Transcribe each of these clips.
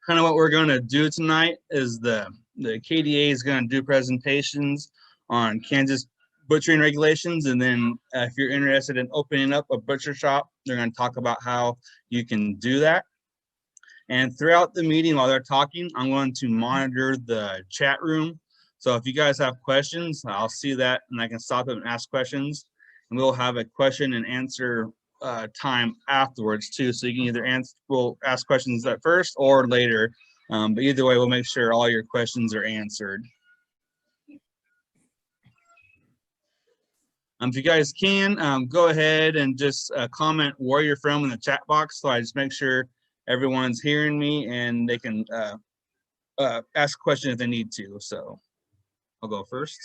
kind of what we're going to do tonight is the KDA is going to do presentations on Kansas butchering regulations, and then if you're interested in opening up a butcher shop, they're going to talk about how you can do that. And throughout the meeting, while they're talking, I'm going to monitor the chat room. So if you guys have questions, I'll see that and I can stop them and ask questions. And we'll have a question and answer time afterwards too. So you can either we'll ask questions at first or later. But either way, we'll make sure all your questions are answered. If you guys can, go ahead and just comment where you're from in the chat box, so I just make sure everyone's hearing me and they can ask a question if they need to. So I'll go first.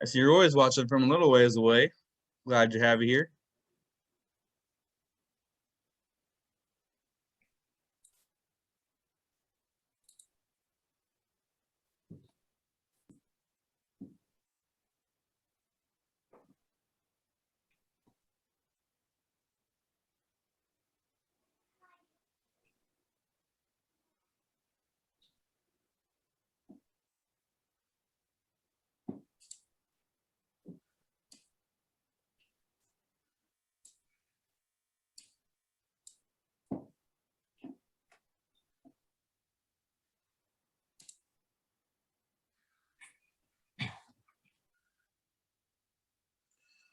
I see you're always watching from a little ways away. Glad to have you here.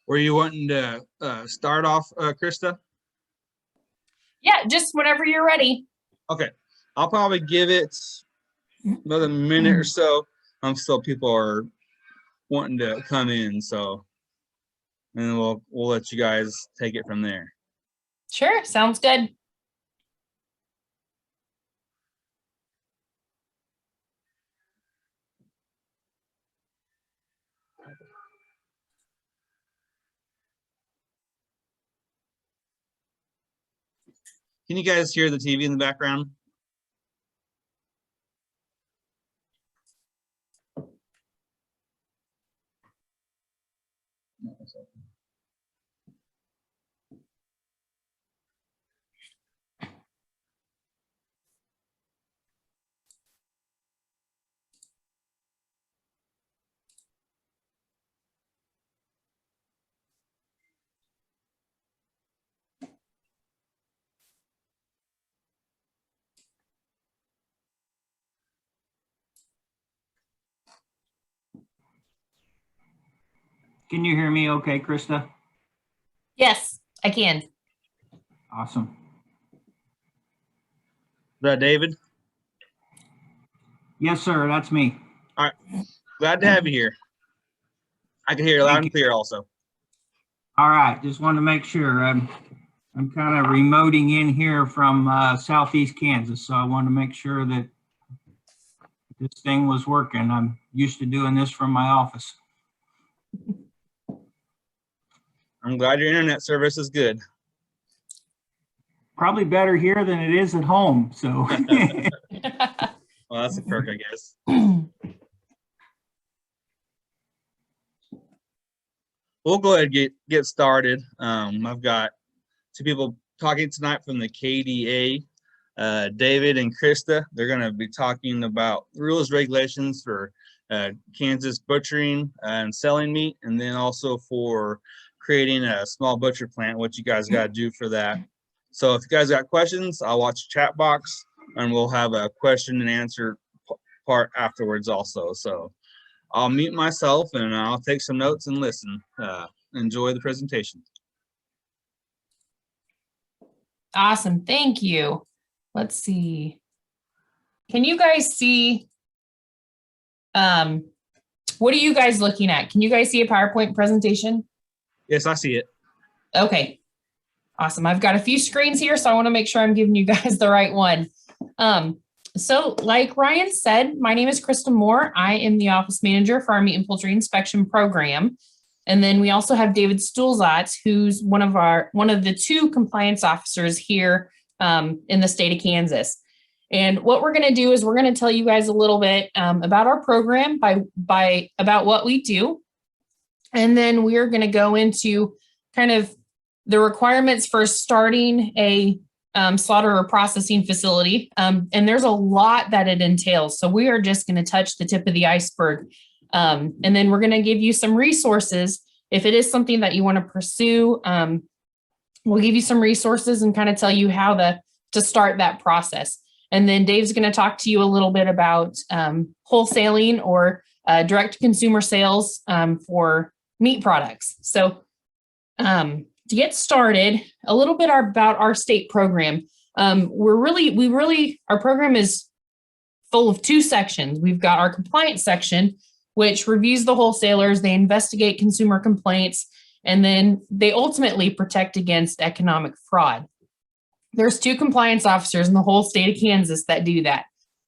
Were you wanting to start off, Krista? Yeah, just whenever you're ready. Okay, I'll probably give it another minute or so. Still people are wanting to come in, so and then we'll let you guys take it from there. Sure, sounds good. Can you guys hear the TV in the background? Can you hear me okay, Krista? Yes, I can. Awesome. Is that David? Yes, sir, that's me. All right, glad to have you here. I can hear you loud and clear also. All right, just wanted to make sure. I'm kind of remoting in here from southeast Kansas, so I wanted to make sure that this thing was working. I'm used to doing this from my office. I'm glad your internet service is good. Probably better here than it is at home, so. Well, that's a perk, I guess. We'll go ahead and get started. I've got two people talking tonight from the KDA, David and Krista. They're going to be talking about rules, regulations for Kansas butchering and selling meat, and then also for creating a small butcher plant, what you guys got to do for that. So if you guys got questions, I'll watch the chat box and we'll have a question and answer part afterwards also. So I'll mute myself and I'll take some notes and listen. Enjoy the presentation. Awesome. Thank you. Let's see. Can you guys see? What are you guys looking at? Can you guys see a PowerPoint presentation? Yes, I see it. Okay. Awesome. I've got a few screens here, so I want to make sure I'm giving you guys the right one. So like Ryan said, my name is Krista Moore. I am the office manager for our meat and poultry inspection program. And then we also have David Stulzatz, who's one of the 2 compliance officers here in the state of Kansas. And what we're going to do is we're going to tell you guys a little bit about our program about what we do. And then we are going to go into kind of the requirements for starting a slaughter or processing facility. And there's a lot that it entails. So we are just going to touch the tip of the iceberg. And then we're going to give you some resources. If it is something that you want to pursue, we'll give you some resources and kind of tell you how to start that process. And then Dave's going to talk to you a little bit about wholesaling or direct consumer sales for meat products. So to get started, a little bit about our state program. Our program is full of 2 sections. We've got our compliance section, which reviews the wholesalers, they investigate consumer complaints, and then they ultimately protect against economic fraud. There's 2 compliance officers in the whole state of Kansas that do that.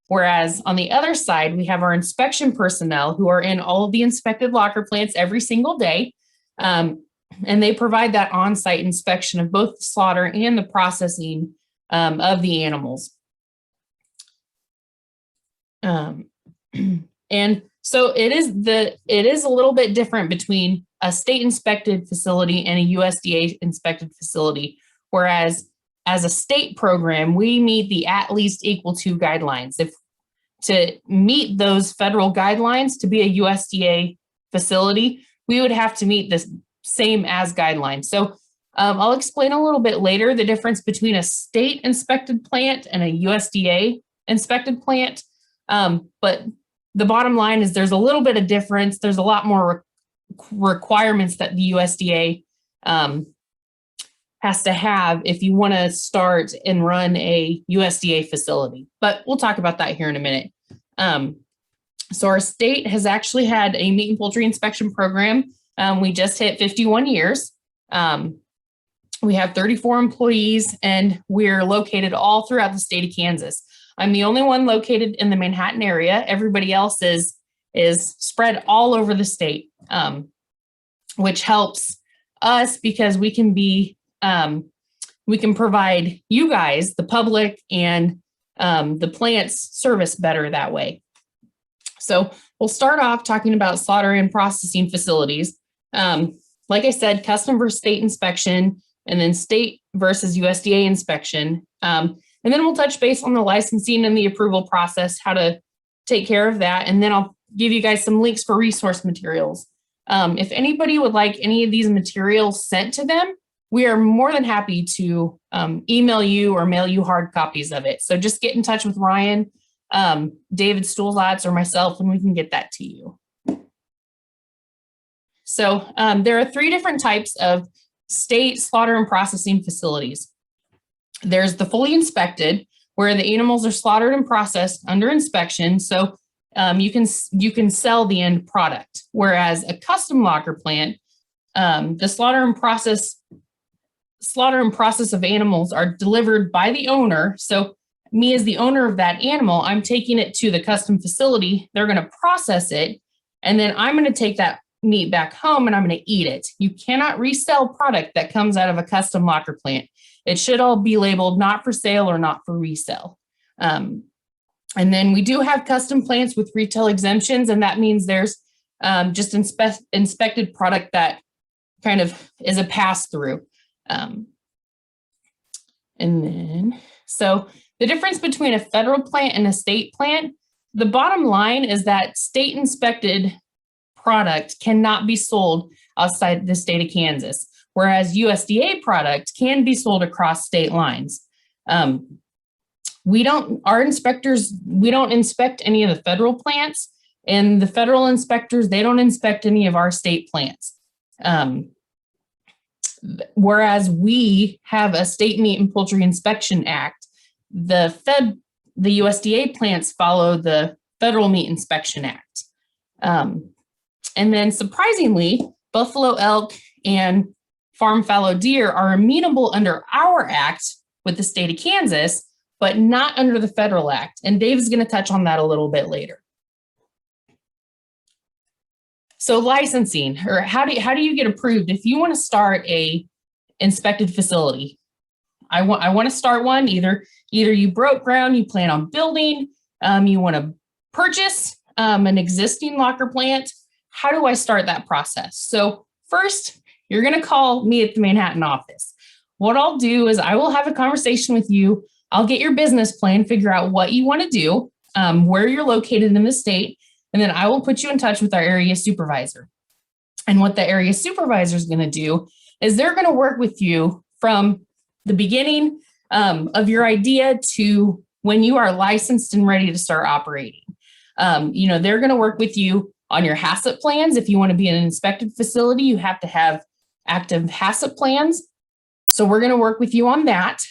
Whereas on the other side, we have our inspection personnel who are in all of the inspected locker plants every single day. And they provide that on-site inspection of both the slaughter and the processing of the animals. And so it is a little bit different between a state inspected facility and a USDA inspected facility. Whereas as a state program, we meet the at least equal to guidelines. If to meet those federal guidelines to be a USDA facility, we would have to meet this same as guidelines. So I'll explain a little bit later the difference between a state inspected plant and a USDA inspected plant. But the bottom line is there's a little bit of difference. There's a lot more requirements that the USDA has to have if you want to start and run a USDA facility. But we'll talk about that here in a minute. So our state has actually had a meat and poultry inspection program. We just hit 51 years. We have 34 employees and we're located all throughout the state of Kansas. I'm the only one located in the Manhattan area. Everybody else is spread all over the state, which helps us because we can provide you guys, the public, and the plants service better that way. So we'll start off talking about slaughter and processing facilities. Like I said, custom versus state inspection, and then state versus USDA inspection. And then we'll touch base on the licensing and the approval process, how to take care of that. And then I'll give you guys some links for resource materials. If anybody would like any of these materials sent to them, we are more than happy to email you or mail you hard copies of it. So just get in touch with Ryan, David Stulzatz, or myself, and we can get that to you. So there are 3 different types of state slaughter and processing facilities. There's the fully inspected, where the animals are slaughtered and processed under inspection. So you can sell the end product. Whereas a custom locker plant, the slaughter and process of animals are delivered by the owner. So me as the owner of that animal, I'm taking it to the custom facility. They're going to process it. And then I'm going to take that meat back home and I'm going to eat it. You cannot resell product that comes out of a custom locker plant. It should all be labeled not for sale or not for resale. And then we do have custom plants with retail exemptions, and that means there's just inspected product that kind of is a pass-through. And then, so the difference between a federal plant and a state plant, the bottom line is that state inspected product cannot be sold outside the state of Kansas, whereas USDA product can be sold across state lines. We don't inspect any of the federal plants, And the federal inspectors, they don't inspect any of our state plants. Whereas we have a State Meat and Poultry Inspection Act, the USDA plants follow the Federal Meat Inspection Act. And then surprisingly, buffalo elk and farm fallow deer are amenable under our act with the state of Kansas, but not under the federal act. And Dave's going to touch on that a little bit later. So licensing, or how do you get approved if you want to start a inspected facility? I want to start one. Either you broke ground, you plan on building, you want to purchase an existing locker plant. How do I start that process? So first, you're going to call me at the Manhattan office. What I'll do is I will have a conversation with you. I'll get your business plan, figure out what you want to do, where you're located in the state, and then I will put you in touch with our area supervisor. And what the area supervisor is going to do is they're going to work with you from the beginning of your idea to when you are licensed and ready to start operating. They're going to work with you on your HACCP plans. If you want to be in an inspected facility, you have to have active HACCP plans. So we're going to work with you on that.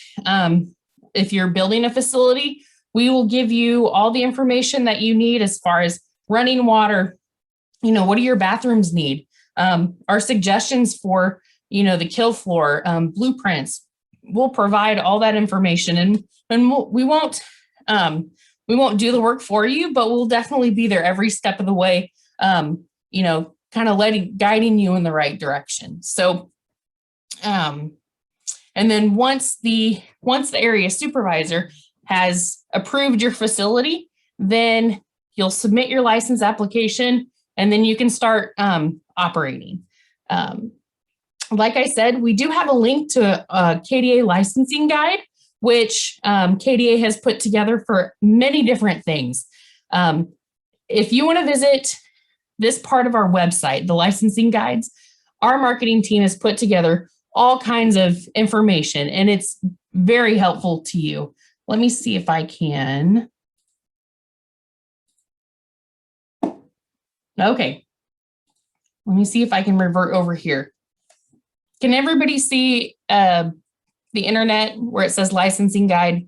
If you're building a facility, we will give you all the information that you need as far as running water. What do your bathrooms need? Our suggestions for, the kill floor, blueprints. We'll provide all that information, and we won't do the work for you, but we'll definitely be there every step of the way. Kind of guiding you in the right direction. So, and then once the area supervisor has approved your facility, then you'll submit your license application, and then you can start operating. Like I said, we do have a link to a Kda Licensing guide, which Kda has put together for many different things. If you want to visit this part of our website, the licensing guides, our marketing team has put together all kinds of information, and it's very helpful to you. Let me see if I can. Okay. Let me see if I can revert over here. Can everybody see the internet where it says licensing guide?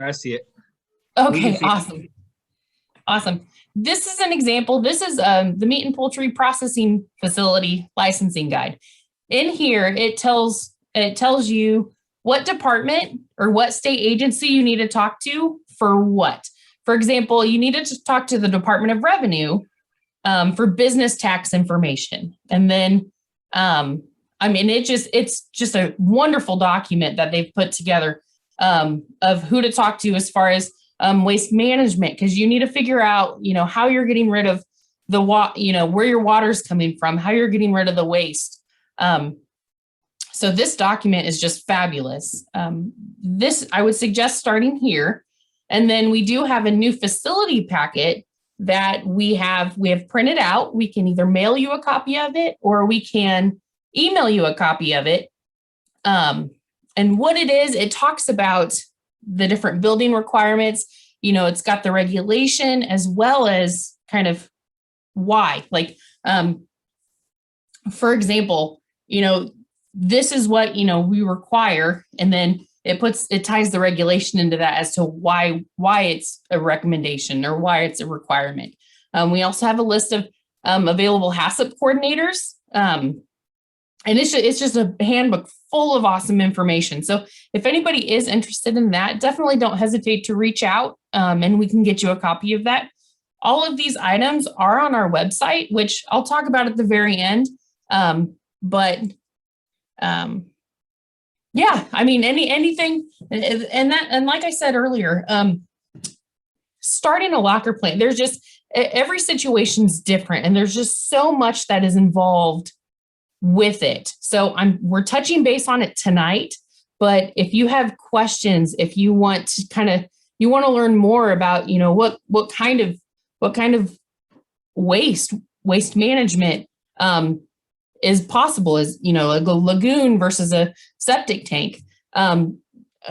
I see it. Okay, awesome. Awesome. This is an example. This is the Meat and Poultry Processing Facility Licensing Guide. In here, it tells you what department or what state agency you need to talk to for what. For example, you needed to talk to the Department of Revenue for business tax information. And then, it's just a wonderful document that they've put together of who to talk to as far as waste management, because you need to figure out, how you're getting rid of the where your water's coming from, how you're getting rid of the waste. So this document is just fabulous. This, I would suggest starting here. And then we do have a new facility packet that we have printed out. We can either mail you a copy of it or we can email you a copy of it. And what it is, it talks about the different building requirements. It's got the regulation as well as kind of why. Like, for example, this is what, we require, and then it ties the regulation into that as to why it's a recommendation or why it's a requirement. We also have a list of available HACCP coordinators. And it's just a handbook full of awesome information. So if anybody is interested in that, definitely don't hesitate to reach out and we can get you a copy of that. All of these items are on our website, which I'll talk about at the very end. Anything, and like I said earlier, starting a locker plant, there's just, every situation's different, and there's just so much that is involved with it. So we're touching base on it tonight, but if you have questions, if you want to learn more about, what kind of waste management is possible, is, a lagoon versus a septic tank.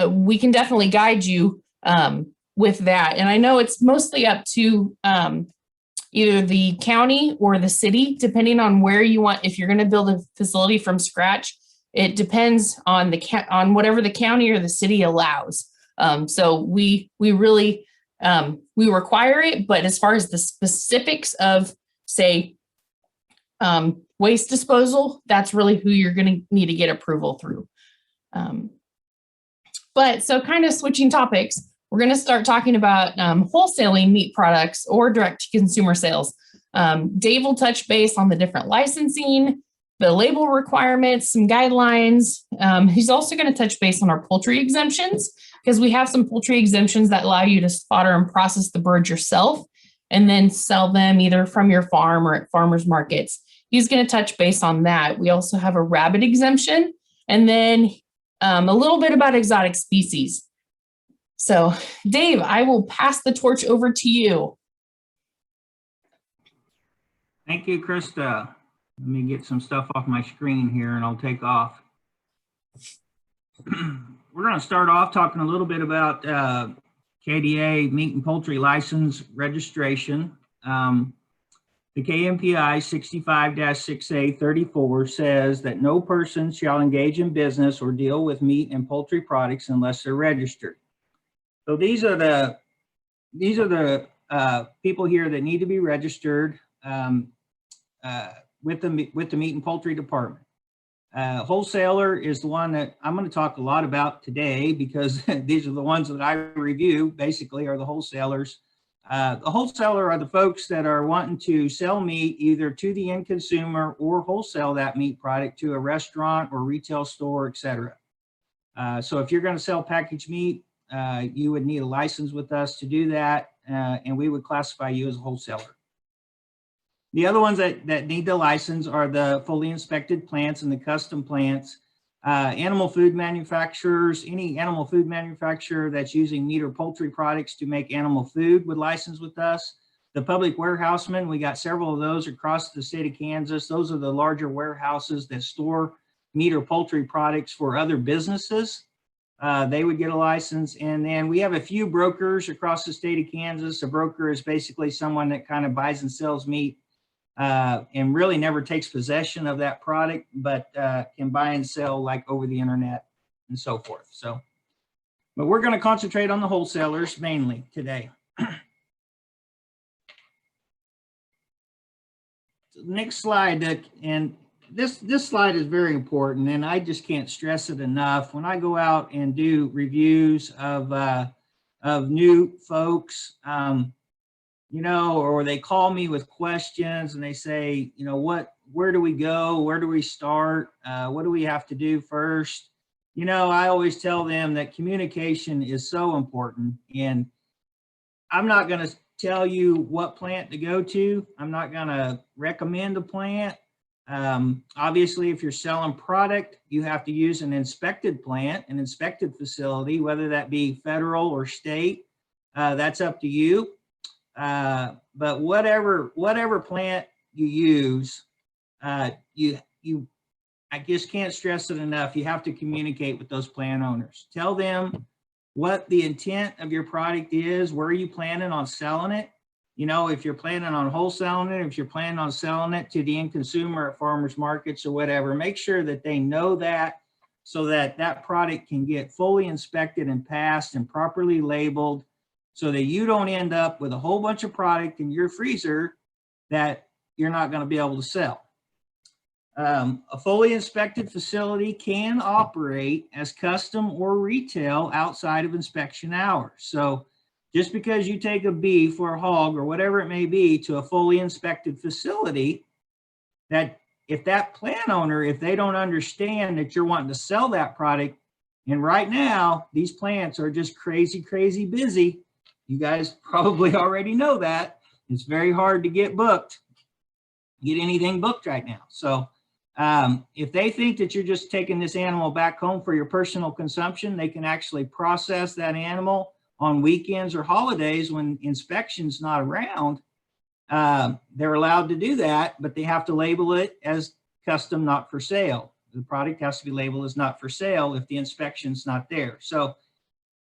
We can definitely guide you with that. And I know it's mostly up to either the county or the city, depending on where you want. If you're going to build a facility from scratch, it depends on on whatever the county or the city allows. So we really we require it, but as far as the specifics of, say, waste disposal, that's really who you're going to need to get approval through. But so kind of switching topics, we're going to start talking about wholesaling meat products or direct to consumer sales. Dave will touch base on the different licensing, the label requirements, some guidelines. He's also going to touch base on our poultry exemptions, because we have some poultry exemptions that allow you to slaughter and process the birds yourself and then sell them either from your farm or at farmers markets. He's going to touch base on that. We also have a rabbit exemption, and then a little bit about exotic species. So Dave, I will pass the torch over to you. Thank you, Krista. Let me get some stuff off my screen here and I'll take off. We're going to start off talking a little bit about KDA meat and poultry license registration. The KMPI 65-6A34 says that no person shall engage in business or deal with meat and poultry products unless they're registered. So these are the people here that need to be registered with the meat and poultry department. Wholesaler is the one that I'm going to talk a lot about today, because these are the ones that I review, basically, are the wholesalers. The wholesaler are the folks that are wanting to sell meat either to the end consumer or wholesale that meat product to a restaurant or retail store, etc. So if you're going to sell packaged meat, you would need a license with us to do that, and we would classify you as a wholesaler. The other ones that need the license are the fully inspected plants and the custom plants. Animal food manufacturers, any animal food manufacturer that's using meat or poultry products to make animal food would license with us. The public warehousemen, we got several of those across the state of Kansas. Those are the larger warehouses that store meat or poultry products for other businesses. They would get a license. And then we have a few brokers across the state of Kansas. A broker is basically someone that kind of buys and sells meat and really never takes possession of that product, but can buy and sell like over the internet and so forth. So, but we're going to concentrate on the wholesalers mainly today. Next slide, and this slide is very important, and I just can't stress it enough. When I go out and do reviews of new folks, you know, or they call me with questions and they say, you know, where do we go? Where do we start? What do we have to do first? You know, I always tell them that communication is so important, and I'm not going to tell you what plant to go to. I'm not going to recommend a plant. Obviously, if you're selling product, you have to use an inspected plant, an inspected facility, whether that be federal or state. That's up to you. But whatever plant you use, I just can't stress it enough. You have to communicate with those plant owners. Tell them what the intent of your product is. Where are you planning on selling it? You know, if you're planning on wholesaling it, if you're planning on selling it to the end consumer at farmers markets or whatever, make sure that they know that, so that that product can get fully inspected and passed and properly labeled, so that you don't end up with a whole bunch of product in your freezer that you're not going to be able to sell. A fully inspected facility can operate as custom or retail outside of inspection hours. So just because you take a beef or a hog or whatever it may be to a fully inspected facility, that if that plant owner, if they don't understand that you're wanting to sell that product, and right now these plants are just crazy busy. You guys probably already know that. It's very hard to get anything booked right now. So if they think that you're just taking this animal back home for your personal consumption, they can actually process that animal on weekends or holidays when inspection's not around. They're allowed to do that, but they have to label it as custom, not for sale. The product has to be labeled as not for sale if the inspection's not there. So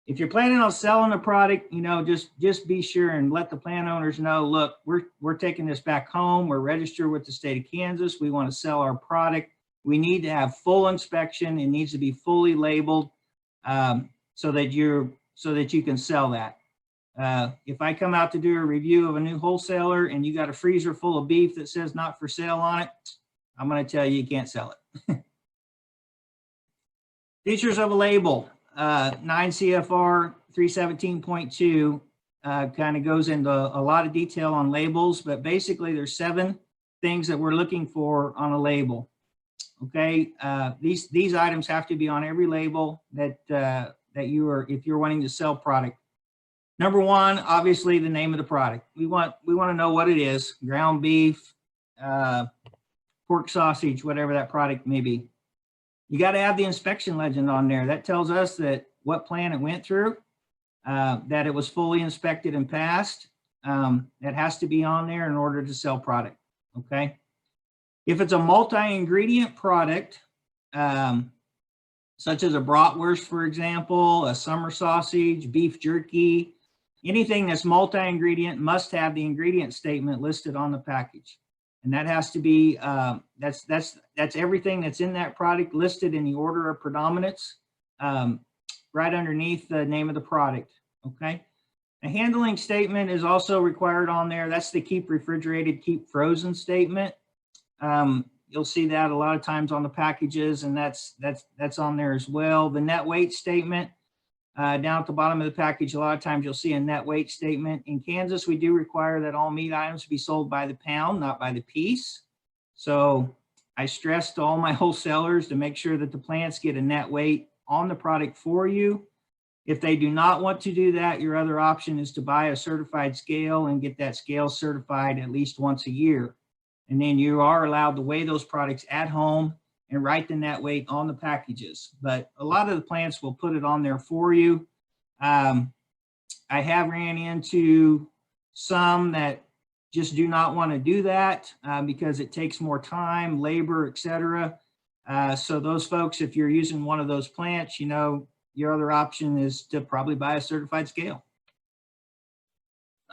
if you're planning on selling a product, you know, just be sure and let the plant owners know, look, we're taking this back home. We're registered with the state of Kansas. We want to sell our product. We need to have full inspection. It needs to be fully labeled so that you can sell that. If I come out to do a review of a new wholesaler and you got a freezer full of beef that says not for sale on it, I'm going to tell you, you can't sell it. Features of a label. 9 CFR 317.2 kind of goes into a lot of detail on labels, but basically there's 7 things that we're looking for on a label. Okay, these items have to be on every label that if you're wanting to sell product. Number 1, obviously the name of the product. We want to know what it is: ground beef, pork sausage, whatever that product may be. You got to have the inspection legend on there. That tells us that what plant it went through, that it was fully inspected and passed. That has to be on there in order to sell product. Okay. If it's a multi-ingredient product, such as a bratwurst, for example, a summer sausage, beef jerky, anything that's multi-ingredient must have the ingredient statement listed on the package. And that has to be, that's everything that's in that product listed in the order of predominance, right underneath the name of the product, okay? A handling statement is also required on there. That's the keep refrigerated, keep frozen statement. You'll see that a lot of times on the packages, and that's on there as well. The net weight statement, down at the bottom of the package, a lot of times you'll see a net weight statement. In Kansas, we do require that all meat items be sold by the pound, not by the piece. So I stress to all my wholesalers to make sure that the plants get a net weight on the product for you. If they do not want to do that, your other option is to buy a certified scale and get that scale certified at least once a year. And then you are allowed to weigh those products at home and write the net weight on the packages. But a lot of the plants will put it on there for you. I have ran into some that just do not want to do that because it takes more time, labor, etc. So those folks, if you're using one of those plants, you know, your other option is to probably buy a certified scale.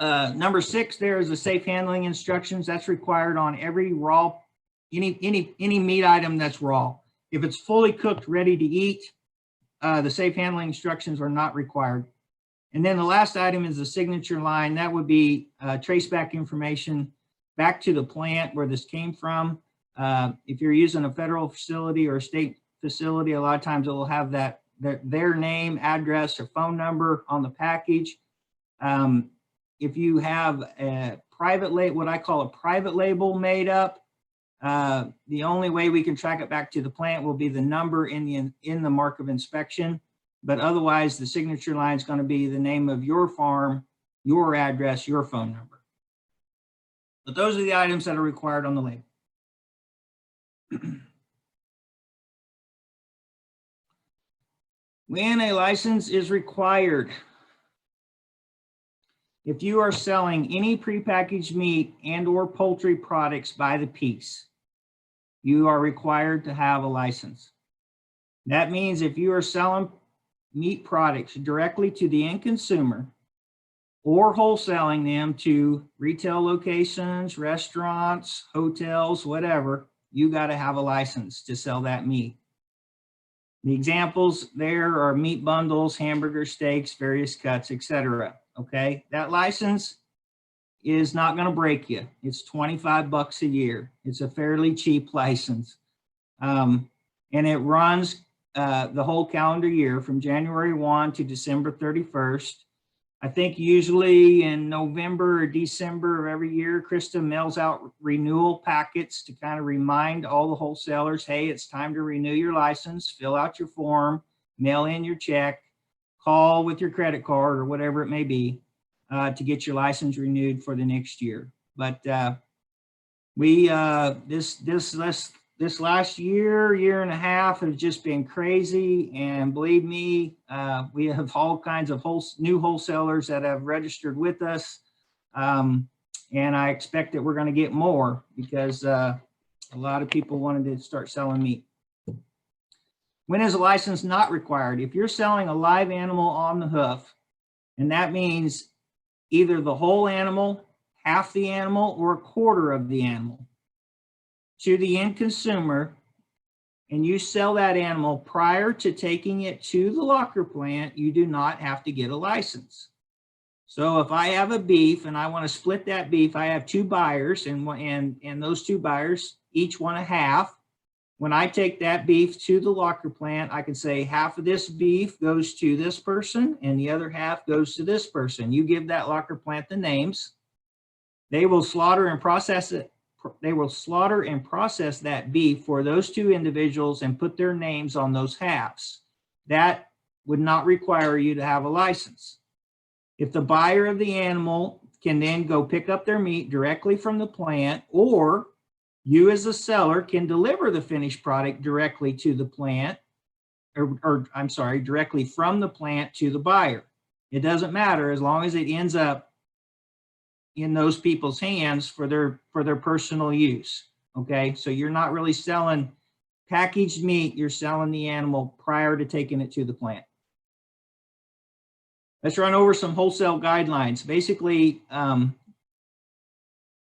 Number 6, there is the safe handling instructions. That's required on every raw, any meat item that's raw. If it's fully cooked, ready to eat, the safe handling instructions are not required. And then the last item is the signature line. That would be traceback information back to the plant where this came from. If you're using a federal facility or a state facility, a lot of times it will have their name, address, or phone number on the package. If you have a private label, what I call a private label made up, the only way we can track it back to the plant will be the number in the mark of inspection. But otherwise, the signature line is going to be the name of your farm, your address, your phone number. But those are the items that are required on the label. When a license is required, if you are selling any prepackaged meat and or poultry products by the piece, you are required to have a license. That means if you are selling meat products directly to the end consumer or wholesaling them to retail locations, restaurants, hotels, whatever, you got to have a license to sell that meat. The examples there are meat bundles, hamburger steaks, various cuts, etc. Okay, that license is not going to break you. It's $25 a year. It's a fairly cheap license. And it runs the whole calendar year from January 1 to December 31st. I think usually in November or December of every year, Krista mails out renewal packets to kind of remind all the wholesalers, hey, it's time to renew your license, fill out your form, mail in your check, call with your credit card or whatever it may be to get your license renewed for the next year. But this last year and a half has just been crazy. And believe me, we have all kinds of new wholesalers that have registered with us. And I expect that we're going to get more because a lot of people wanted to start selling meat. When is a license not required? If you're selling a live animal on the hoof, and that means either the whole animal, half the animal, or a quarter of the animal to the end consumer, and you sell that animal prior to taking it to the locker plant, you do not have to get a license. So if I have a beef and I want to split that beef, I have two buyers, and those two buyers each want a half. When I take that beef to the locker plant, I can say half of this beef goes to this person and the other half goes to this person. You give that locker plant the names. They will slaughter and process it. They will slaughter and process that beef for those two individuals and put their names on those halves. That would not require you to have a license. If the buyer of the animal can then go pick up their meat directly from the plant, or you as a seller can deliver the finished product directly to the plant, or I'm sorry, directly from the plant to the buyer. It doesn't matter as long as it ends up in those people's hands for their personal use. Okay, so you're not really selling packaged meat, you're selling the animal prior to taking it to the plant. Let's run over some wholesale guidelines. Basically,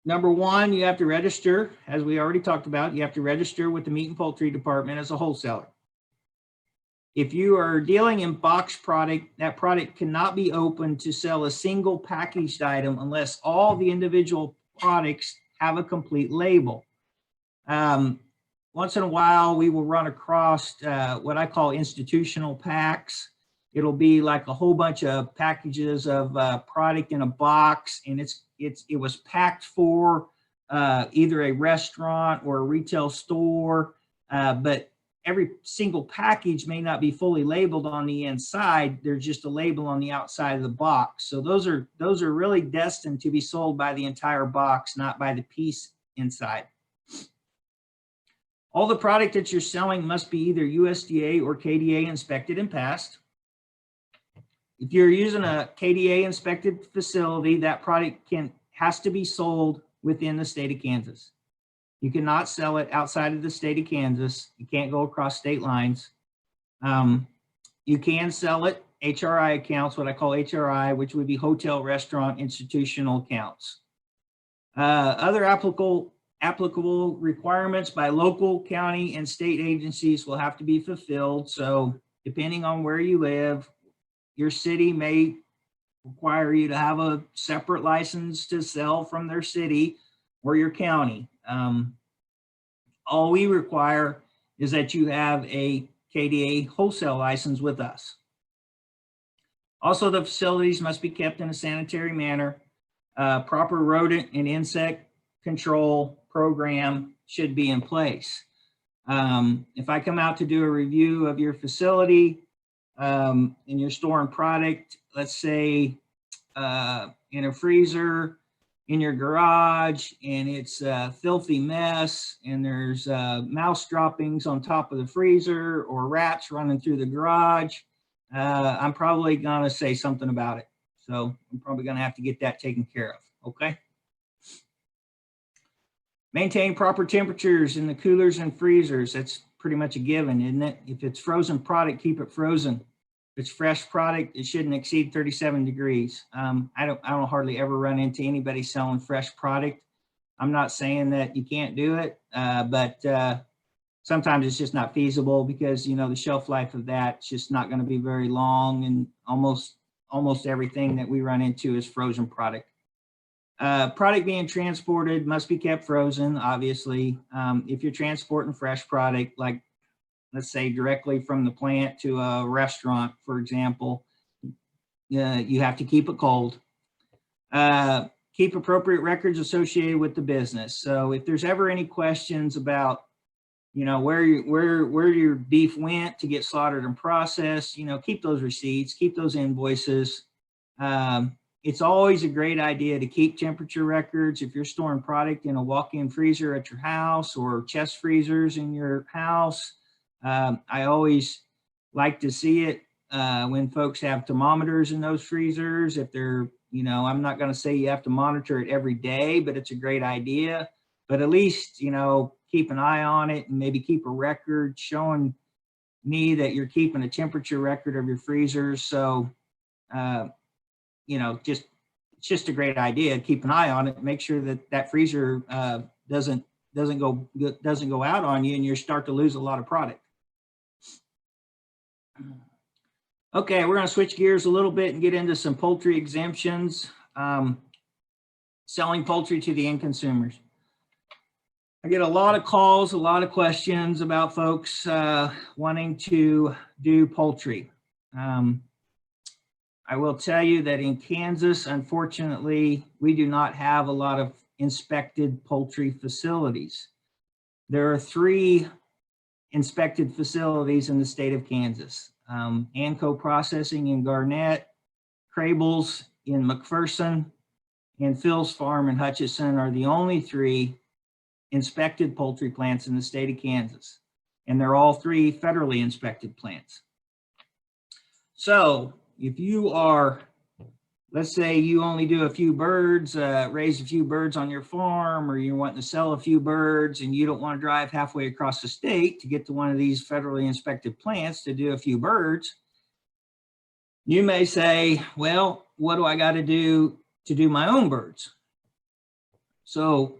number one, you have to register, as we already talked about, you have to register with the meat and poultry department as a wholesaler. If you are dealing in boxed product, that product cannot be opened to sell a single packaged item unless all the individual products have a complete label. Once in a while, we will run across what I call institutional packs. It'll be like a whole bunch of packages of product in a box, and it was packed for either a restaurant or a retail store, but every single package may not be fully labeled on the inside. There's just a label on the outside of the box. So those are really destined to be sold by the entire box, not by the piece inside. All the product that you're selling must be either USDA or KDA inspected and passed. If you're using a KDA inspected facility, that product has to be sold within the state of Kansas. You cannot sell it outside of the state of Kansas. You can't go across state lines. You can sell it HRI accounts, what I call HRI, which would be hotel, restaurant, institutional accounts. Other applicable requirements by local, county, and state agencies will have to be fulfilled. So depending on where you live, your city may require you to have a separate license to sell from their city or your county. All we require is that you have a KDA wholesale license with us. Also, the facilities must be kept in a sanitary manner. Proper rodent and insect control program should be in place. If I come out to do a review of your facility and you're storing product, let's say in a freezer, in your garage, and it's a filthy mess, and there's mouse droppings on top of the freezer or rats running through the garage, I'm probably gonna say something about it. So I'm probably gonna have to get that taken care of, okay? Maintain proper temperatures in the coolers and freezers. That's pretty much a given, isn't it? If it's frozen product, keep it frozen. If it's fresh product, it shouldn't exceed 37 degrees. I don't hardly ever run into anybody selling fresh product. I'm not saying that you can't do it, but sometimes it's just not feasible because, you know, the shelf life of that's just not going to be very long, and almost everything that we run into is frozen product. Product being transported must be kept frozen, obviously. If you're transporting fresh product, like let's say directly from the plant to a restaurant, for example, you have to keep it cold. Keep appropriate records associated with the business. So if there's ever any questions about, you know, where your beef went to get slaughtered and processed, you know, keep those receipts, keep those invoices. It's always a great idea to keep temperature records. If you're storing product in a walk-in freezer at your house or chest freezers in your house, I always like to see it when folks have thermometers in those freezers. If they're, you know, I'm not going to say you have to monitor it every day, but it's a great idea. But at least, you know, keep an eye on it and maybe keep a record showing me that you're keeping a temperature record of your freezers. So, you know, it's just a great idea. Keep an eye on it. Make sure that that freezer doesn't go out on you, and you start to lose a lot of product. Okay, we're going to switch gears a little bit and get into some poultry exemptions. Selling poultry to the end consumers. I get a lot of calls, a lot of questions about folks wanting to do poultry. I will tell you that in Kansas, unfortunately, we do not have a lot of inspected poultry facilities. There are 3 inspected facilities in the state of Kansas. Anco Processing in Garnett, Crable's in McPherson, and Phil's Farm in Hutchinson are the only 3 inspected poultry plants in the state of Kansas. And they're all 3 federally inspected plants. So if you are, let's say you only do a few birds, raise a few birds on your farm, or you're wanting to sell a few birds and you don't want to drive halfway across the state to get to one of these federally inspected plants to do a few birds, you may say, well, what do I got to do my own birds? So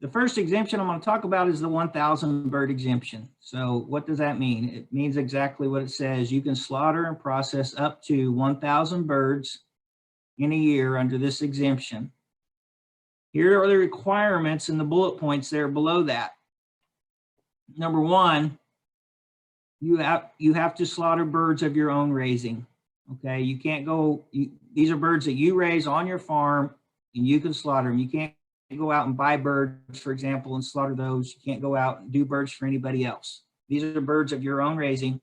the first exemption I'm going to talk about is the 1,000 bird exemption. So what does that mean? It means exactly what it says. You can slaughter and process up to 1,000 birds in a year under this exemption. Here are the requirements and the bullet points there below that. Number 1, you have to slaughter birds of your own raising. Okay, you can't go, these are birds that you raise on your farm and you can slaughter them. You can't go out and buy birds, for example, and slaughter those. You can't go out and do birds for anybody else. These are the birds of your own raising.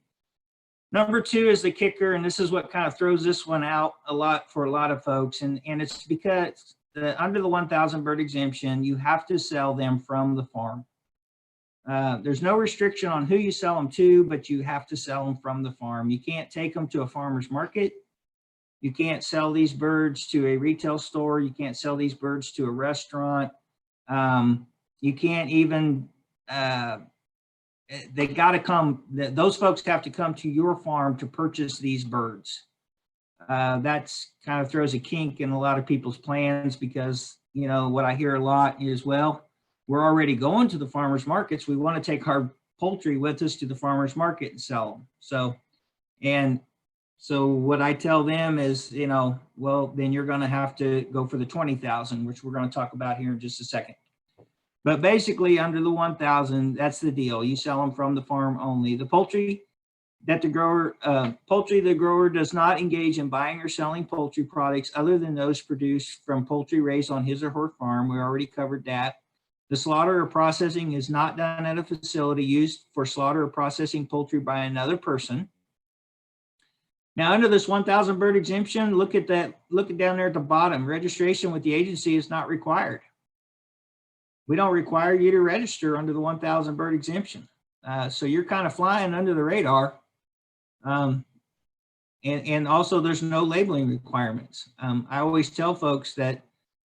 Number 2 is the kicker, and this is what kind of throws this one out a lot for a lot of folks, and it's because under the 1,000 bird exemption, you have to sell them from the farm. There's no restriction on who you sell them to, but you have to sell them from the farm. You can't take them to a farmer's market. You can't sell these birds to a retail store. You can't sell these birds to a restaurant. You can't even, they got to come, those folks have to come to your farm to purchase these birds. That's kind of throws a kink in a lot of people's plans, because, you know, what I hear a lot is, well, we're already going to the farmers markets. We want to take our poultry with us to the farmers market and sell them. So what I tell them is, you know, well, then you're going to have to go for the 20,000, which we're going to talk about here in just a second. But basically under the 1,000, that's the deal. You sell them from the farm only. The poultry that the grower does not engage in buying or selling poultry products other than those produced from poultry raised on his or her farm. We already covered that. The slaughter or processing is not done at a facility used for slaughter or processing poultry by another person. Now, under this 1,000 bird exemption, look at down there at the bottom. Registration with the agency is not required. We don't require you to register under the 1,000 bird exemption. So you're kind of flying under the radar. And also there's no labeling requirements. I always tell folks that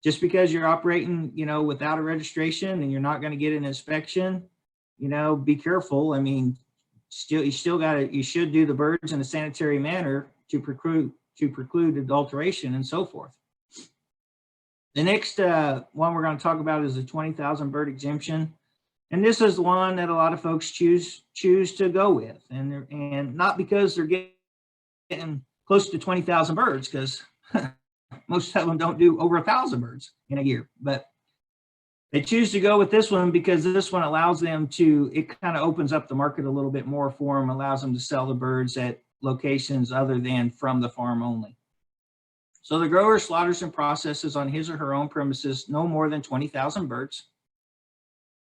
just because you're operating, you know, without a registration and you're not going to get an inspection, you know, be careful. I mean, you should do the birds in a sanitary manner to preclude adulteration and so forth. The next one we're going to talk about is the 20,000 bird exemption. And this is the one that a lot of folks choose to go with. And not because they're getting close to 20,000 birds, because most of them don't do over 1,000 birds in a year. But they choose to go with this one because this one allows them to, it kind of opens up the market a little bit more for them, allows them to sell the birds at locations other than from the farm only. So the grower slaughters and processes on his or her own premises no more than 20,000 birds.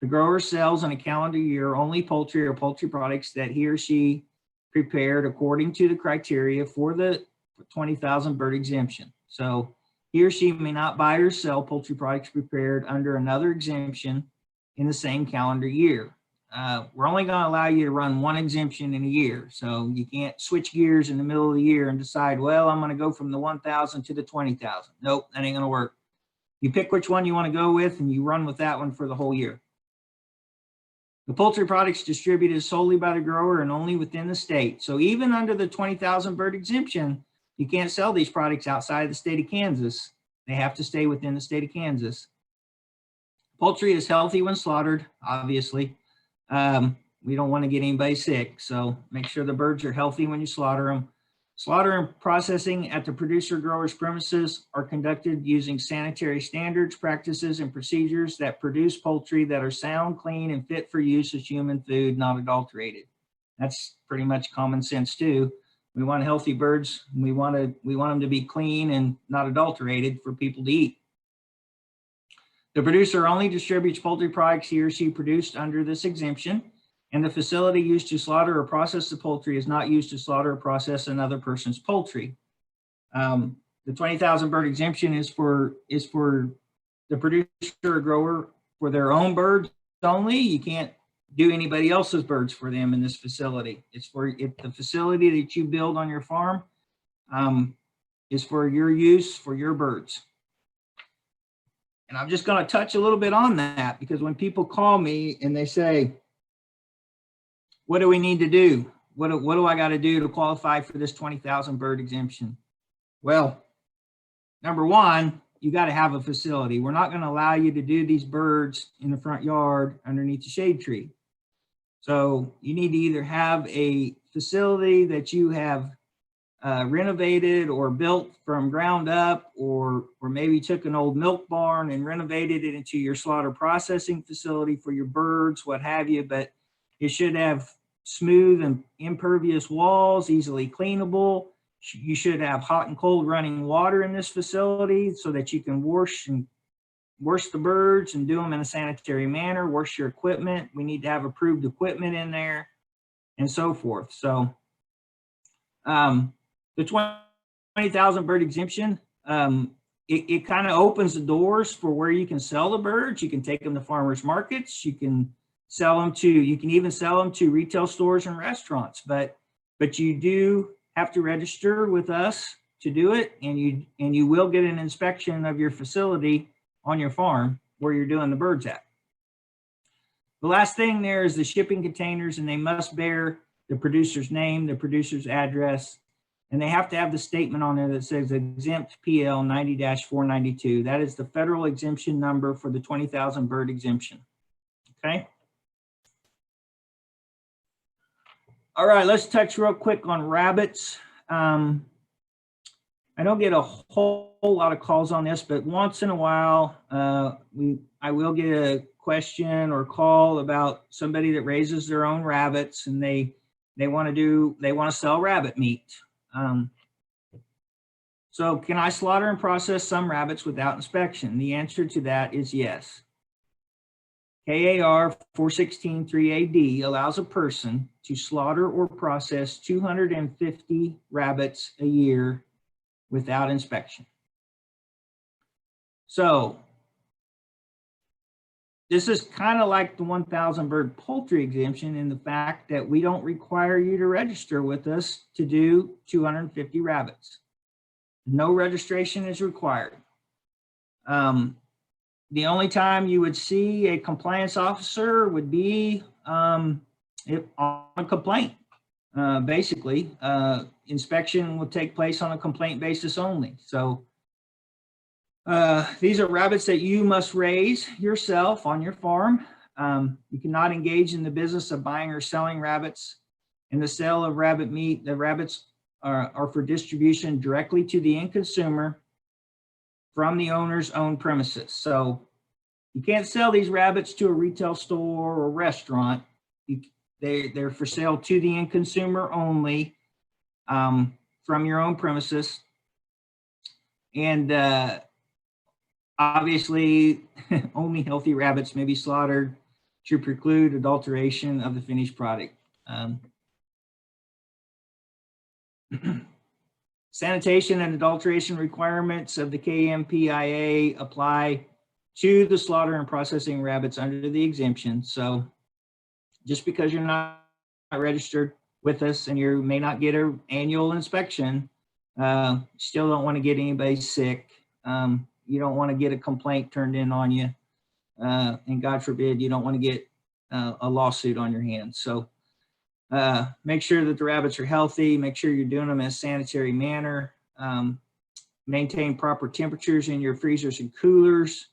The grower sells in a calendar year only poultry or poultry products that he or she prepared according to the criteria for the 20,000 bird exemption. So he or she may not buy or sell poultry products prepared under another exemption in the same calendar year. We're only going to allow you to run one exemption in a year. So you can't switch gears in the middle of the year and decide, well, I'm going to go from the 1,000 to the 20,000. Nope, that ain't going to work. You pick which one you want to go with and you run with that one for the whole year. The poultry products distributed solely by the grower and only within the state. So even under the 20,000 bird exemption, you can't sell these products outside of the state of Kansas. They have to stay within the state of Kansas. Poultry is healthy when slaughtered, obviously. We don't want to get anybody sick, so make sure the birds are healthy when you slaughter them. Slaughter and processing at the producer-grower's premises are conducted using sanitary standards, practices, and procedures that produce poultry that are sound, clean, and fit for use as human food, not adulterated. That's pretty much common sense too. We want healthy birds. We want them to be clean and not adulterated for people to eat. The producer only distributes poultry products he or she produced under this exemption, and the facility used to slaughter or process the poultry is not used to slaughter or process another person's poultry. The 20,000 bird exemption is for the producer or grower for their own birds only. You can't do anybody else's birds for them in this facility. It's for the facility that you build on your farm is for your use for your birds. And I'm just going to touch a little bit on that, because when people call me and they say, what do we need to do? What do I got to do to qualify for this 20,000 bird exemption? Well, number one, you got to have a facility. We're not going to allow you to do these birds in the front yard underneath the shade tree. So you need to either have a facility that you have renovated or built from ground up, or maybe took an old milk barn and renovated it into your slaughter processing facility for your birds, what have you. But it should have smooth and impervious walls, easily cleanable. You should have hot and cold running water in this facility so that you can wash the birds and do them in a sanitary manner, wash your equipment. We need to have approved equipment in there and so forth. So the 20,000 bird exemption, it kind of opens the doors for where you can sell the birds. You can take them to farmers markets. You can even sell them to retail stores and restaurants, but you do have to register with us to do it. And you will get an inspection of your facility on your farm where you're doing the birds at. The last thing there is the shipping containers, and they must bear the producer's name, the producer's address, and they have to have the statement on there that says exempt PL 90-492. That is the federal exemption number for the 20,000 bird exemption. Okay. All right, let's touch real quick on rabbits. I don't get a whole lot of calls on this, but once in a while, I will get a question or call about somebody that raises their own rabbits, and they want to sell rabbit meat. So can I slaughter and process some rabbits without inspection? The answer to that is yes. KAR 416-3AD allows a person to slaughter or process 250 rabbits a year without inspection. So this is kind of like the 1,000 bird poultry exemption in the fact that we don't require you to register with us to do 250 rabbits. No registration is required. The only time you would see a compliance officer would be if on a complaint. Basically, inspection will take place on a complaint basis only. So these are rabbits that you must raise yourself on your farm. You cannot engage in the business of buying or selling rabbits. In the sale of rabbit meat, the rabbits are for distribution directly to the end consumer from the owner's own premises. So you can't sell these rabbits to a retail store or restaurant. They're for sale to the end consumer only from your own premises. And obviously, only healthy rabbits may be slaughtered to preclude adulteration of the finished product. Sanitation and adulteration requirements of the KMPIA apply to the slaughter and processing rabbits under the exemption. So just because you're not registered with us and you may not get an annual inspection, still don't want to get anybody sick. You don't want to get a complaint turned in on you. And God forbid, you don't want to get a lawsuit on your hands. So make sure that the rabbits are healthy, make sure you're doing them in a sanitary manner, maintain proper temperatures in your freezers and coolers.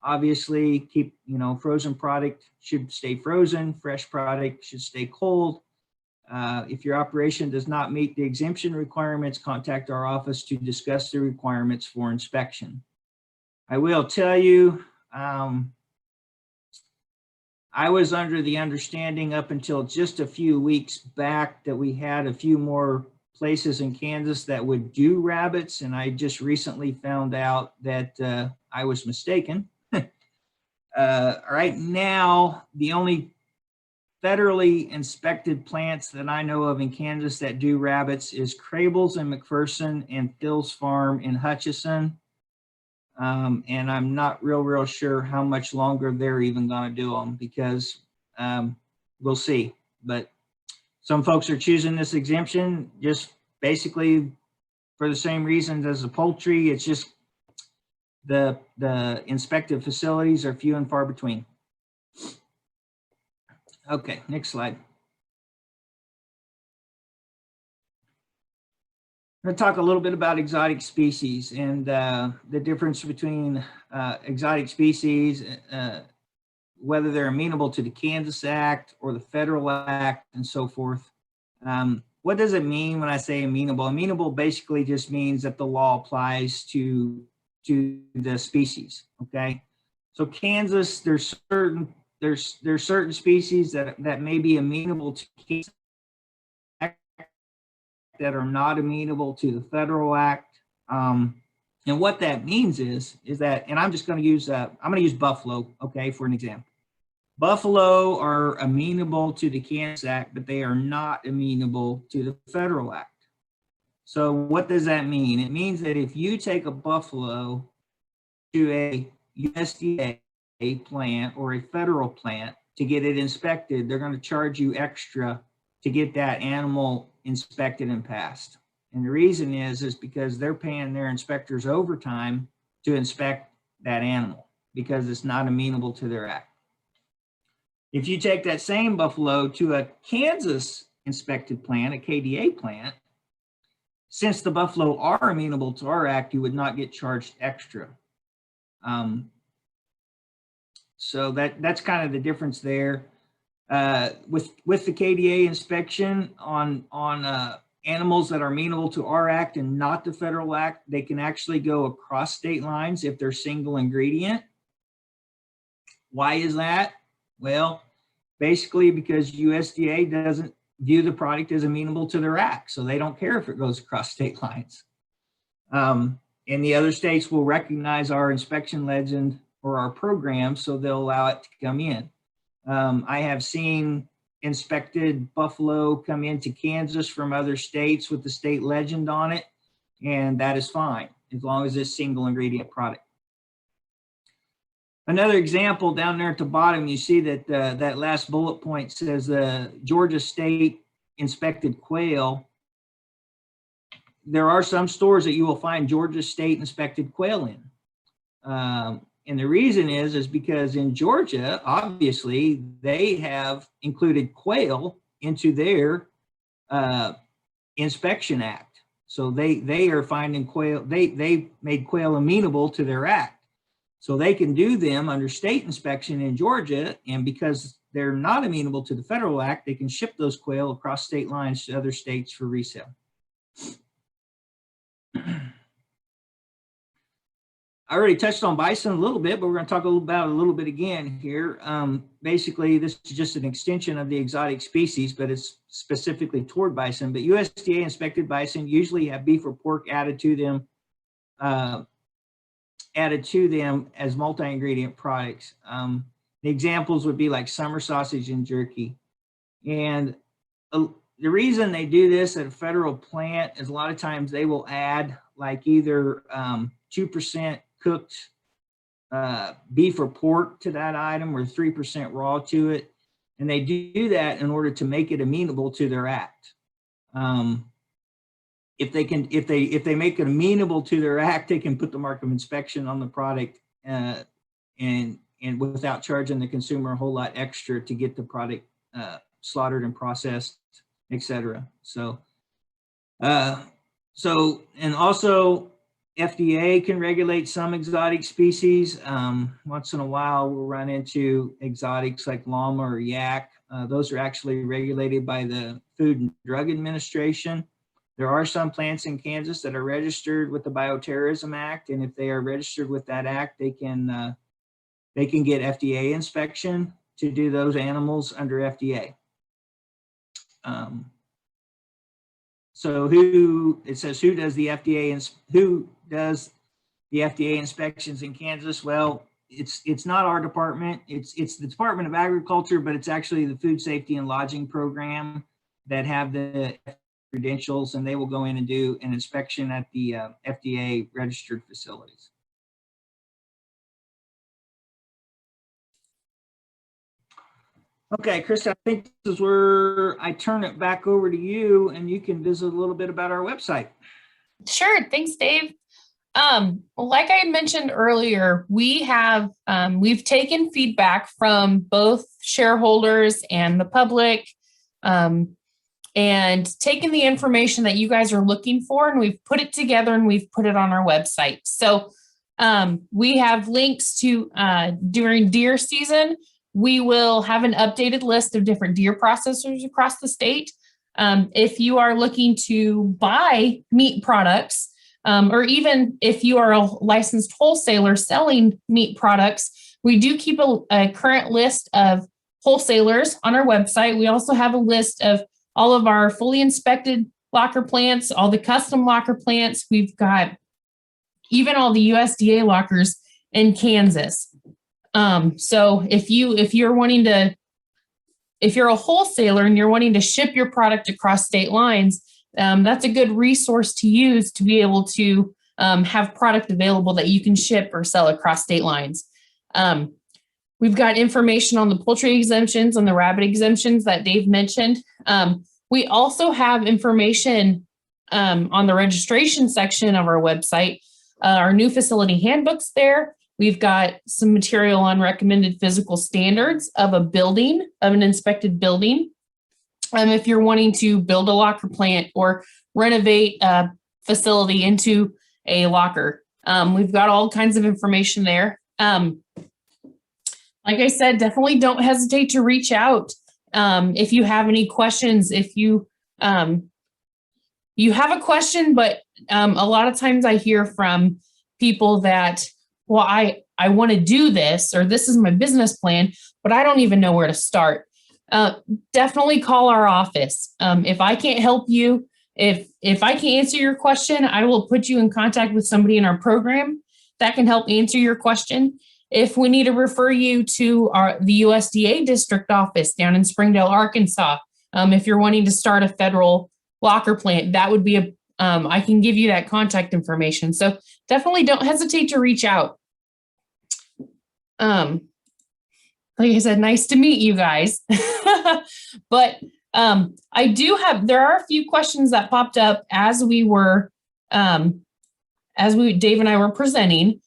Obviously keep, frozen product should stay frozen, fresh product should stay cold. If your operation does not meet the exemption requirements, contact our office to discuss the requirements for inspection. I will tell you, I was under the understanding up until just a few weeks back that we had a few more places in Kansas that would do rabbits, and I just recently found out that I was mistaken. Right now, the only federally inspected plants that I know of in Kansas that do rabbits is Crable's in McPherson and Phil's Farm in Hutchison. And I'm not real sure how much longer they're even going to do them, because we'll see. But some folks are choosing this exemption just basically for the same reasons as the poultry. It's just the inspected facilities are few and far between. Okay, next slide. I'm going to talk a little bit about exotic species and the difference between exotic species, whether they're amenable to the Kansas Act or the Federal Act and so forth. What does it mean when I say amenable? Amenable basically just means that the law applies to the species, okay? So Kansas, there's certain species that may be amenable to Kansas Act that are not amenable to the Federal Act. And what that means is that, and I'm just going to use, I'm going to use buffalo, okay, for an example. Buffalo are amenable to the Kansas Act, but they are not amenable to the Federal Act. So what does that mean? It means that if you take a buffalo to a USDA plant or a federal plant to get it inspected, they're going to charge you extra to get that animal inspected and passed. And the reason is because they're paying their inspectors overtime to inspect that animal because it's not amenable to their act. If you take that same buffalo to a Kansas inspected plant, a KDA plant, since the buffalo are amenable to our act, you would not get charged extra. So that's kind of the difference there. With the KDA inspection on animals that are amenable to our act and not the Federal Act, they can actually go across state lines if they're single ingredient. Why is that? Well, basically because USDA doesn't view the product as amenable to their act, so they don't care if it goes across state lines. And the other states will recognize our inspection legend or our program, so they'll allow it to come in. I have seen inspected buffalo come into Kansas from other states with the state legend on it, and that is fine as long as it's single ingredient product. Another example down there at the bottom, you see that that last bullet point says Georgia State inspected quail. There are some stores that you will find Georgia State inspected quail in. And the reason is because in Georgia, obviously, they have included quail into their inspection act. So they are finding quail, they made quail amenable to their act. So they can do them under state inspection in Georgia, and because they're not amenable to the Federal Act, they can ship those quail across state lines to other states for resale. I already touched on bison a little bit, but we're going to talk about it a little bit again here. Basically, this is just an extension of the exotic species, but it's specifically toward bison. But USDA inspected bison usually have beef or pork added to them as multi-ingredient products. The examples would be like summer sausage and jerky. And the reason they do this at a federal plant is a lot of times they will add like either 2% cooked beef or pork to that item or 3% raw to it. And they do that in order to make it amenable to their act. If they make it amenable to their act, they can put the mark of inspection on the product and and without charging the consumer a whole lot extra to get the product slaughtered and processed, etc. So, and also FDA can regulate some exotic species. Once in a while, we'll run into exotics like llama or yak. Those are actually regulated by the Food and Drug Administration. There are some plants in Kansas that are registered with the Bioterrorism Act, and if they are registered with that act, they can get FDA inspection to do those animals under FDA. So it says who does the FDA inspections in Kansas? Well, it's not our department. It's the Department of Agriculture, but it's actually the Food Safety and Lodging Program that have the credentials, and they will go in and do an inspection at the FDA registered facilities. Okay, Krista, I think this is where I turn it back over to you, and you can visit a little bit about our website. Sure. Thanks, Dave. Like I had mentioned earlier, we've taken feedback from both shareholders and the public, and taken the information that you guys are looking for, and we've put it together and we've put it on our website. So we have links to during deer season, we will have an updated list of different deer processors across the state. If you are looking to buy meat products, or even if you are a licensed wholesaler selling meat products, we do keep a current list of wholesalers on our website. We also have a list of all of our fully inspected locker plants, all the custom locker plants. We've got even all the USDA lockers in Kansas. So if you're a wholesaler and you're wanting to ship your product across state lines, that's a good resource to use to be able to have product available that you can ship or sell across state lines. We've got information on the poultry exemptions and the rabbit exemptions that Dave mentioned. We also have information on the registration section of our website, our new facility handbooks there. We've got some material on recommended physical standards of an inspected building. If you're wanting to build a locker plant or renovate a facility into a locker, we've got all kinds of information there. Like I said, definitely don't hesitate to reach out if you have any questions. If you have a question, but a lot of times I hear from people that, well, I want to do this, or this is my business plan, but I don't even know where to start. Definitely call our office. If I can't help you, if I can't answer your question, I will put you in contact with somebody in our program that can help answer your question. If we need to refer you to the USDA district office down in Springdale, Arkansas, if you're wanting to start a federal locker plant, that would be I can give you that contact information. So definitely don't hesitate to reach out. Like I said, nice to meet you guys. But there are a few questions that popped up as Dave and I were presenting.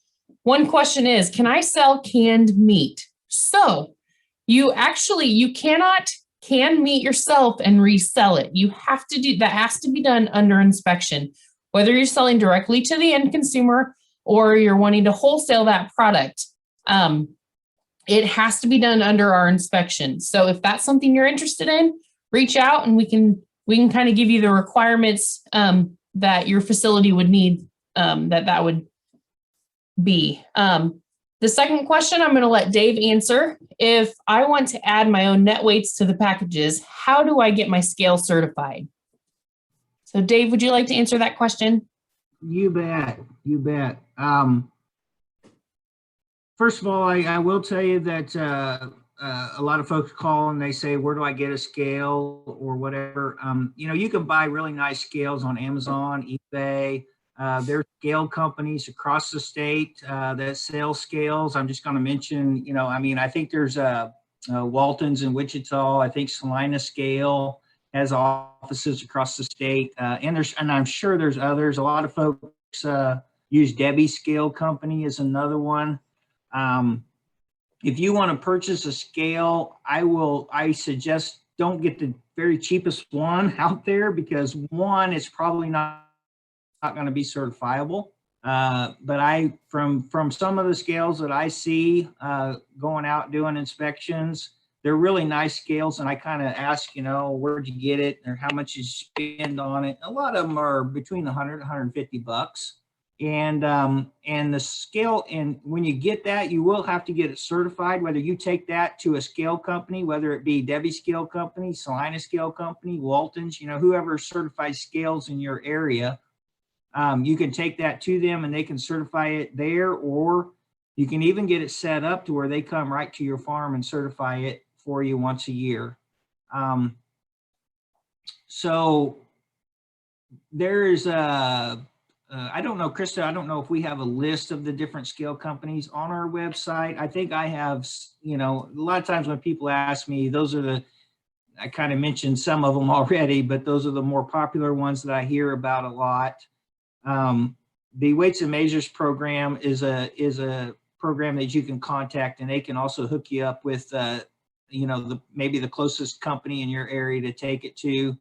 One question is, can I sell canned meat? So you cannot can meat yourself and resell it. That has to be done under inspection, whether you're selling directly to the end consumer or you're wanting to wholesale that product. It has to be done under our inspection. So if that's something you're interested in, reach out and we can kind of give you the requirements that your facility would need, that would be. The second question I'm going to let Dave answer. If I want to add my own net weights to the packages, how do I get my scale certified? So Dave, would you like to answer that question? You bet. You bet. First of all, I will tell you that a lot of folks call and they say, where do I get a scale or whatever? You can buy really nice scales on Amazon, eBay. There are scale companies across the state that sell scales. I'm just going to mention, I think there's Walton's in Wichita. I think Salina Scale has offices across the state. And I'm sure there's others. A lot of folks use Debbie Scale Company as another one. if you want to purchase a scale, I suggest don't get the very cheapest one out there, because one, it's probably not going to be certifiable. But from some of the scales that I see going out doing inspections, they're really nice scales. And I kind of ask, where'd you get it or how much you spend on it? A lot of them are between 100 and 150 bucks. And the scale, and when you get that, you will have to get it certified, whether you take that to a scale company, whether it be Debbie Scale Company, Salina Scale Company, Walton's, whoever certifies scales in your area. You can take that to them and they can certify it there, or you can even get it set up to where they come right to your farm and certify it for you once a year. So there's I don't know, Krista, I don't know if we have a list of the different scale companies on our website. I think I have, a lot of times when people ask me, I kind of mentioned some of them already, but those are the more popular ones that I hear about a lot. The Weights and Measures program is a program that you can contact, and they can also hook you up with, maybe the closest company in your area to take it to,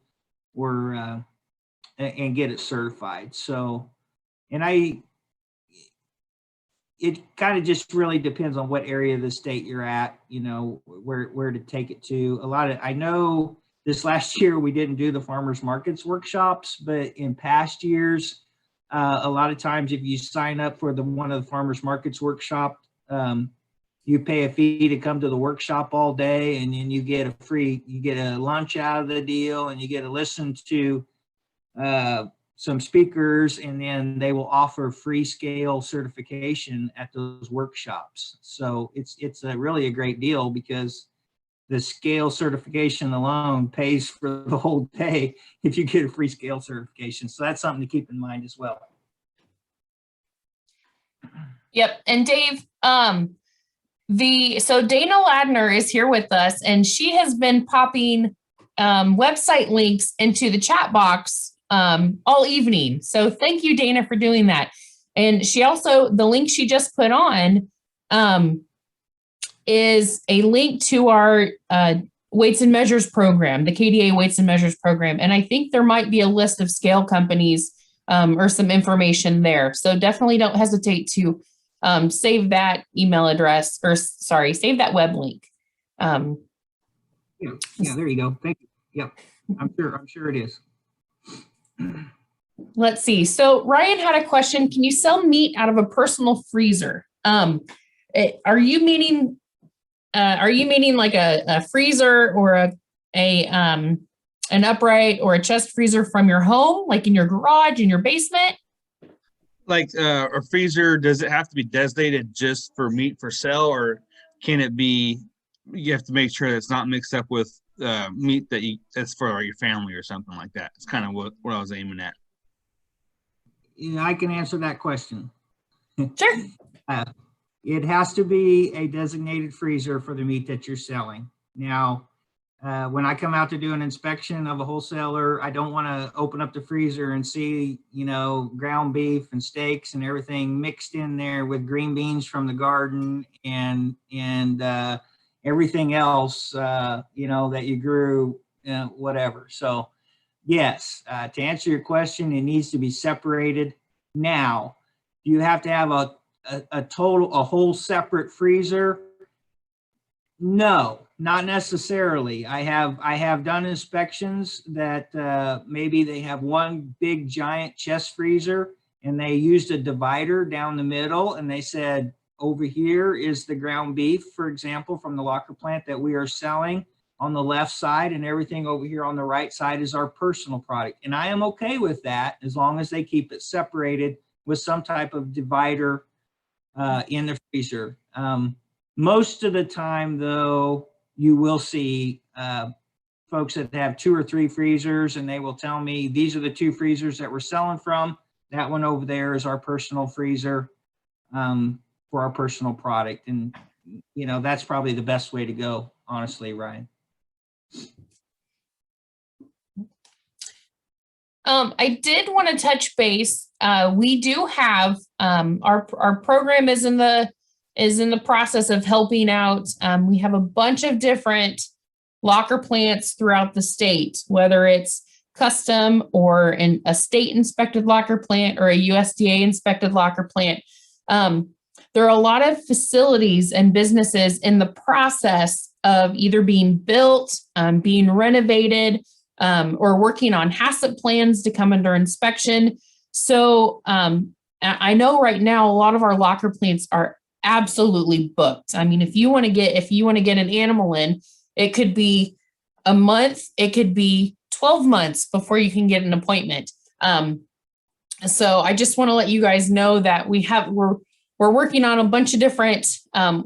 or and get it certified. So, and it kind of just really depends on what area of the state you're at, where to take it to. I know this last year we didn't do the farmers markets workshops, but in past years, a lot of times if you sign up for one of the farmers markets workshop, you pay a fee to come to the workshop all day, and then you get a lunch out of the deal, and you get to listen to some speakers, and then they will offer free scale certification at those workshops. So it's really a great deal, because the scale certification alone pays for the whole day if you get a free scale certification. So that's something to keep in mind as well. Yep. And Dave, so Dana Ladner is here with us, and she has been popping website links into the chat box all evening. So thank you, Dana, for doing that. And she also, the link she just put on is a link to our Weights and Measures program, the KDA Weights and Measures program. And I think there might be a list of scale companies or some information there. So definitely don't hesitate to save that email address, or save that web link. Yeah, there you go. Thank you. Yep, I'm sure it is. Let's see. So Ryan had a question. Can you sell meat out of a personal freezer? Are you meaning like a freezer, or an upright or a chest freezer from your home, like in your garage, in your basement? Like a freezer, does it have to be designated just for meat for sale, or can it be, you have to make sure that it's not mixed up with meat that's for your family or something like that? It's kind of what I was aiming at. Yeah, I can answer that question. Sure. It has to be a designated freezer for the meat that you're selling. Now, when I come out to do an inspection of a wholesaler, I don't want to open up the freezer and see, ground beef and steaks and everything mixed in there with green beans from the garden and everything else, that you grew, whatever. So yes, to answer your question, it needs to be separated. Now, do you have to have a whole separate freezer? No, not necessarily. I have done inspections that maybe they have one big giant chest freezer, and they used a divider down the middle, and they said, over here is the ground beef, for example, from the locker plant that we are selling on the left side, and everything over here on the right side is our personal product. And I am okay with that, as long as they keep it separated with some type of divider in the freezer. Most of the time, though, you will see folks that have 2 or 3 freezers, and they will tell me, these are the 2 freezers that we're selling from. That one over there is our personal freezer for our personal product. And, that's probably the best way to go, honestly, Ryan. I did want to touch base. We do have our program is in the is in the process of helping out. We have a bunch of different locker plants throughout the state, whether it's custom or in a state inspected locker plant or a USDA inspected locker plant. There are a lot of facilities and businesses in the process of either being built, being renovated, or working on HACCP plans to come under inspection. So I know right now a lot of our locker plants are absolutely booked. I mean, if you want to get an animal in, it could be a month, it could be 12 months before you can get an appointment. So I just want to let you guys know that we're working on a bunch of different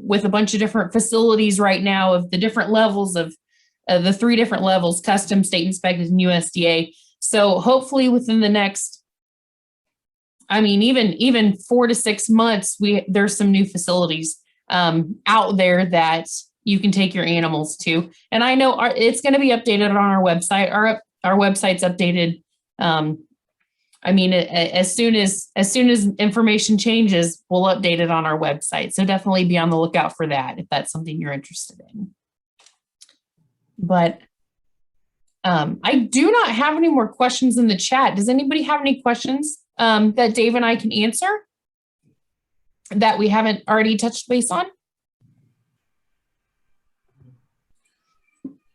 with a bunch of different facilities right now of the different levels of the 3 different levels: custom, state inspected, and USDA. So hopefully within the next, even 4 to 6 months, there's some new facilities out there that you can take your animals to. And I know it's going to be updated on our website. Our website's updated. As soon as information changes, we'll update it on our website. So definitely be on the lookout for that if that's something you're interested in. But I do not have any more questions in the chat. Does anybody have any questions that Dave and I can answer that we haven't already touched base on?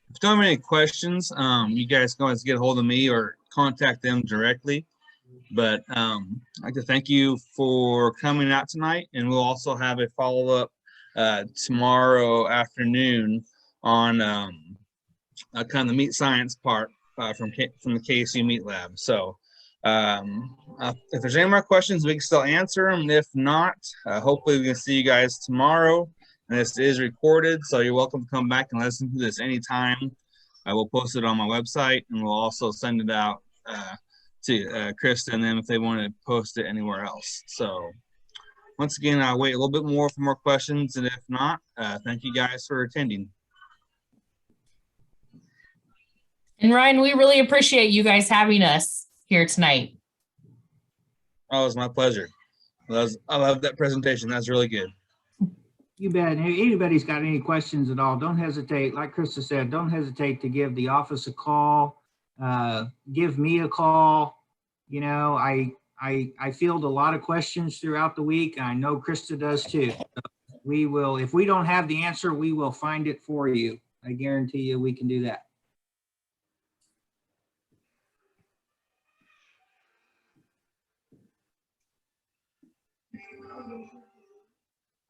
If you don't have any questions, you guys can always get a hold of me or contact them directly. But I'd like to thank you for coming out tonight, and we'll also have a follow-up tomorrow afternoon on kind of the meat science part from the KSU Meat Lab. So if there's any more questions, we can still answer them. If not, hopefully we can see you guys tomorrow. And this is recorded, so you're welcome to come back and listen to this anytime. I will post it on my website, and we'll also send it out to Krista and them if they want to post it anywhere else. So once again, I'll wait a little bit more for more questions, and if not, thank you guys for attending. And Ryan, we really appreciate you guys having us here tonight. Oh, it was my pleasure. I love that presentation. That's really good. You bet. And if anybody's got any questions at all, don't hesitate. Like Krista said, don't hesitate to give the office a call. Give me a call. You know, I field a lot of questions throughout the week. I know Krista does too. So we will, if we don't have the answer, we will find it for you. I guarantee you we can do that.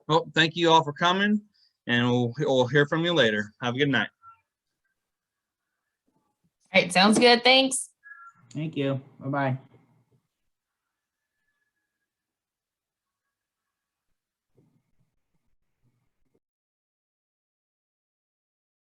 Well, thank you all for coming, and we'll hear from you later. Have a good night. All right, sounds good. Thanks. Thank you. Bye-bye.